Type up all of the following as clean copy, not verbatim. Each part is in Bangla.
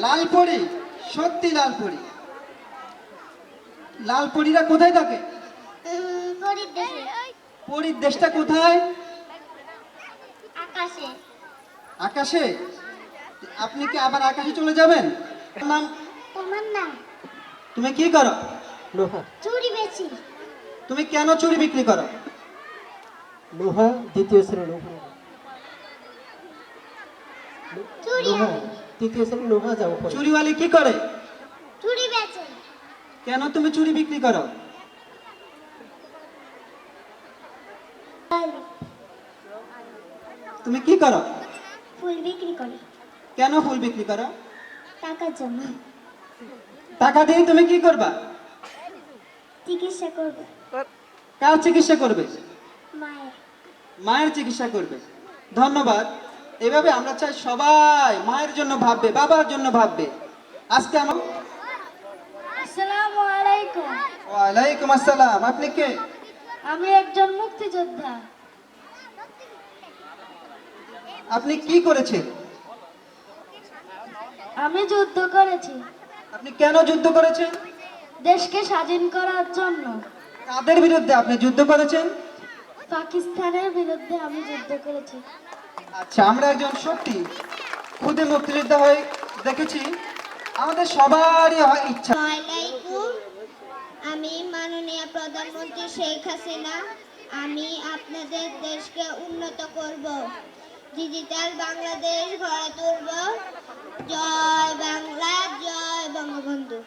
লালপরি, সত্যি লালপরি। লালপরিরা কোথায় থাকে? পরীর দেশে। পরীর দেশটা কোথায়? আকাশে। আকাশে? আপনি কি আবার আকাশে চলে যাবেন? নাম? তোমার নাম? তুমি কি করো? লোহা। চুরি বেচি। তুমি কেন চুরি বিক্রি করো? লোহা দ্বিতীয় শ্রেণী উপরে। চুরি লোহা আনি। তৃতীয় শ্রেণী লোহা যাও উপরে। চুরিওয়ালি কি করে? চুরি বেচে। কেন তুমি চুরি বিক্রি করো? তুমি কি করো? ফুল বিক্রি করি। কেন ফুল বিক্রি করো? টাকার জন্য। টাকা দিয়ে তুমি কি করবা? চিকিৎসা করবে। কার চিকিৎসা করবে? মায়ের। মায়ের চিকিৎসা করবে। ধন্যবাদ। এভাবে আমরা চাই সবাই মায়ের জন্য ভাববে, বাবার জন্য ভাববে। আজকে আমার আসসালামু আলাইকুম। ওয়ালাইকুম আসসালাম। আপনি কে? আমি একজন মুক্তিযোদ্ধা। আপনি কি করেছেন? আমি যুদ্ধ করেছি আপনি কেন যুদ্ধ করেছেন? দেশকে স্বাধীন করার জন্য। কাদের বিরুদ্ধে আপনি যুদ্ধ করেছেন? পাকিস্তানের বিরুদ্ধে আমি যুদ্ধ করেছি। আচ্ছা, আমরা একজন সত্যি খুদে মুক্তিযোদ্ধা হয়ে দেখেছি, আমাদের সবারই হয় ইচ্ছা। আলাইকুম। আমি মাননীয় প্রধানমন্ত্রী শেখ হাসিনা। আমি আপনাদের দেশকে উন্নত করব, ডিজিটাল বাংলাদেশ গড়ে তুলব। জয় বাংলা, জয় বঙ্গবন্ধু।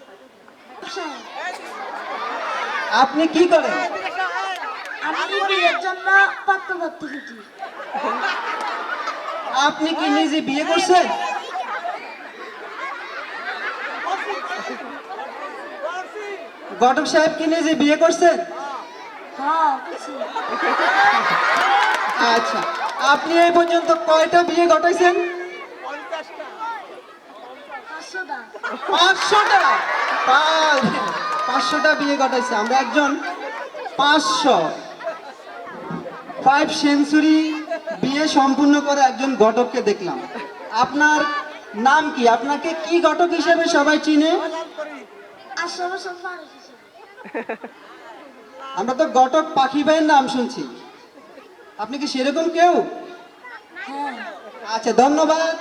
আপনি কি করেন? আমি বিয়ের জন্য পত্রপত্র লিখি। আপনি কি নিজে বিয়ে করছেন? ঘটক সাহেব কি নিজে বিয়ে করছেন? হ্যাঁ, কিছু। আচ্ছা, আপনি এই পর্যন্ত কয়টা বিয়ে ঘটাইছেন? 500টা। 500টা? 500টা বিয়ে ঘটাইছে। আমরা একজন 5 সেঞ্চুরি বিয়ে সম্পূর্ণ করে একজন ঘটককে দেখলাম। আপনার নাম কি? আপনাকে কি ঘটক হিসেবে সবাই চিনে? 800 বছর পার হয়েছে। আমরা তো ঘটক পাখি ভাইয়ের নাম শুনছি। আপনি কি সেরকম কেউ? হ্যাঁ। আচ্ছা, ধন্যবাদ।